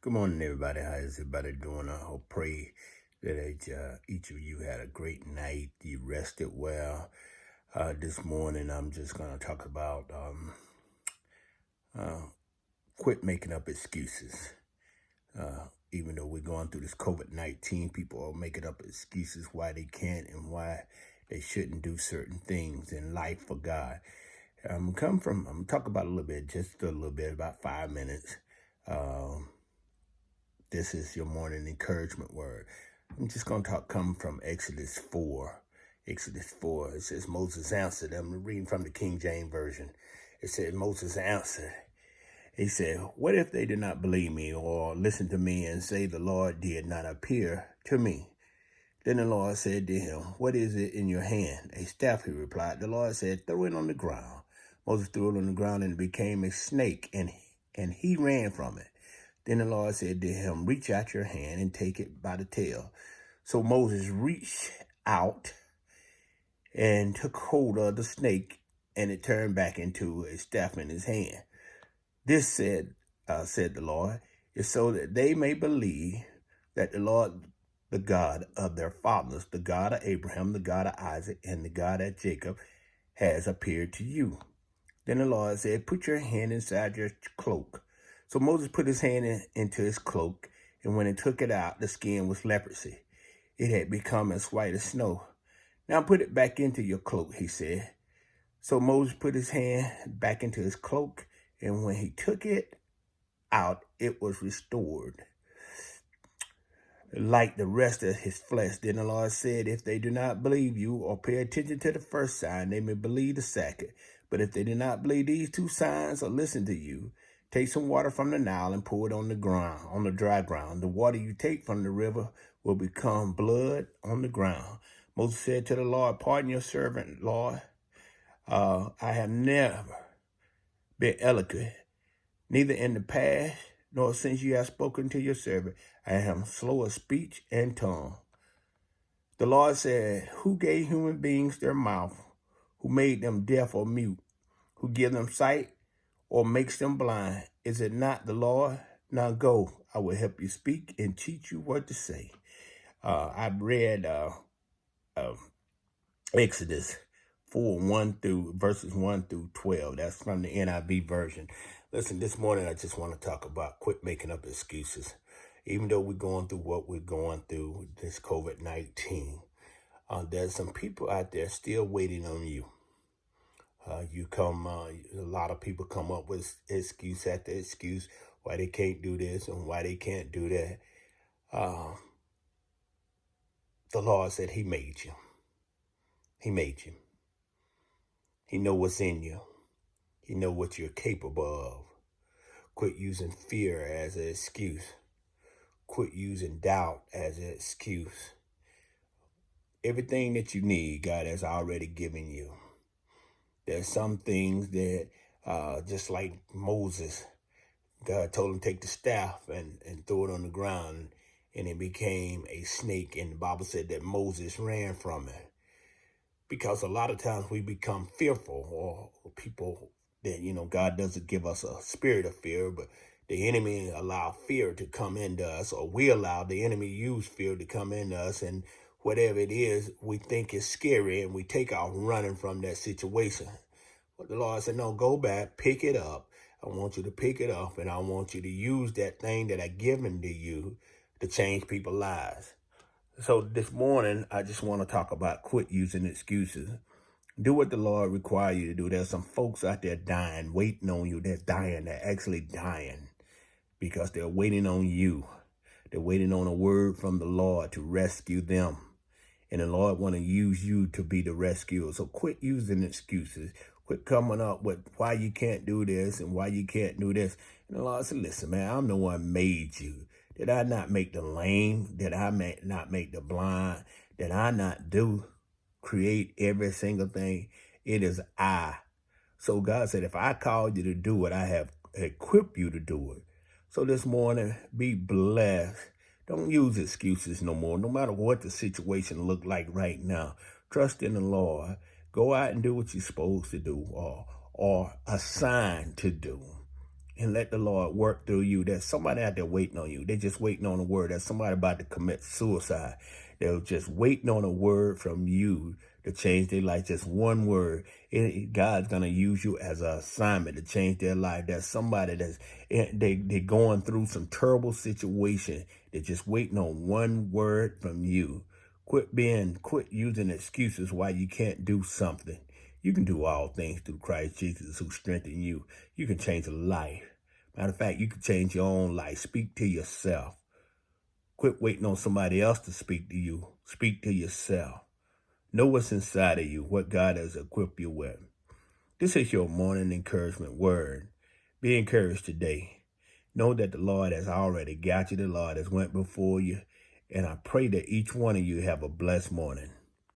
Good morning, everybody. How is everybody doing? I hope, pray that each of you had a great night. You rested well. This morning, I'm just going to talk about uh, quit making up excuses. Even though we're going through this COVID-19, people are making up excuses why they can't and why they shouldn't do certain things in life for God. I'm going to talk about just a little bit, about 5 minutes. This is your morning encouragement word. I'm just going to come from Exodus 4. Exodus 4, it says, Moses answered. I'm reading from the King James Version. It said, Moses answered. He said, what if they did not believe me or listen to me and say the Lord did not appear to me? Then the Lord said to him, what is it in your hand? A staff, he replied. The Lord said, throw it on the ground. Moses threw it on the ground and it became a snake, and he ran from it. Then the Lord said to him, reach out your hand and take it by the tail. So Moses reached out and took hold of the snake, and it turned back into a staff in his hand. This said the Lord, is so that they may believe that the Lord, the God of their fathers, the God of Abraham, the God of Isaac, and the God of Jacob, has appeared to you. Then the Lord said, put your hand inside your cloak. So Moses put his hand into his cloak, and when he took it out, the skin was leprosy. It had become as white as snow. Now put it back into your cloak, he said. So Moses put his hand back into his cloak, and when he took it out, it was restored like the rest of his flesh. Then the Lord said, if they do not believe you or pay attention to the first sign, they may believe the second. But if they do not believe these two signs or listen to you, take some water from the Nile and pour it on the ground, on the dry ground. The water you take from the river will become blood on the ground. Moses said to the Lord, pardon your servant, Lord. I have never been eloquent, neither in the past nor since you have spoken to your servant. I am slow of speech and tongue. The Lord said, who gave human beings their mouth? Who made them deaf or mute? Who give them sight or makes them blind? Is it not the Lord? Now go, I will help you speak and teach you what to say. I've read Exodus 4, verses 1 through 12. That's from the NIV version. Listen, this morning I just want to talk about quit making up excuses. Even though we're going through what we're going through, this COVID-19, there's some people out there still waiting on you. A lot of people come up with excuse after excuse why they can't do this and why they can't do that. The Lord said he made you. He made you. He know what's in you. He know what you're capable of. Quit using fear as an excuse. Quit using doubt as an excuse. Everything that you need, God has already given you. There's some things that, just like Moses, God told him take the staff and throw it on the ground, and it became a snake. And the Bible said that Moses ran from it. Because a lot of times we become fearful, or people that, God doesn't give us a spirit of fear, but the enemy allow fear to come into us, or we allow the enemy use fear to come into us, and whatever it is we think is scary, and we take off running from that situation. But the Lord said, no, go back, pick it up. I want you to pick it up, and I want you to use that thing that I've given to you to change people's lives. So this morning, I just want to talk about quit using excuses. Do what the Lord requires you to do. There's some folks out there dying, waiting on you. They're dying. They're actually dying because they're waiting on you. They're waiting on a word from the Lord to rescue them. And the Lord want to use you to be the rescuer. So quit using excuses. Quit coming up with why you can't do this and why you can't do this. And the Lord said, listen, man, I'm the one made you. Did I not make the lame? Did I not make the blind? Did I not create every single thing? It is I. So God said, if I called you to do it, I have equipped you to do it. So this morning, be blessed. Don't use excuses no more, no matter what the situation look like right now. Trust in the Lord. Go out and do what you're supposed to do or assigned to do. and let the Lord work through you. There's somebody out there waiting on you. They're just waiting on a word. There's somebody about to commit suicide. They're just waiting on a word from you to change their life. Just one word. God's going to use you as an assignment to change their life. There's somebody they're going through some terrible situation. They're just waiting on one word from you. Quit using excuses why you can't do something. You can do all things through Christ Jesus who strengthens you. You can change a life. Matter of fact, you can change your own life. Speak to yourself. Quit waiting on somebody else to speak to you. Speak to yourself. Know what's inside of you, what God has equipped you with. This is your morning encouragement word. Be encouraged today. Know that the Lord has already got you. The Lord has went before you. And I pray that each one of you have a blessed morning.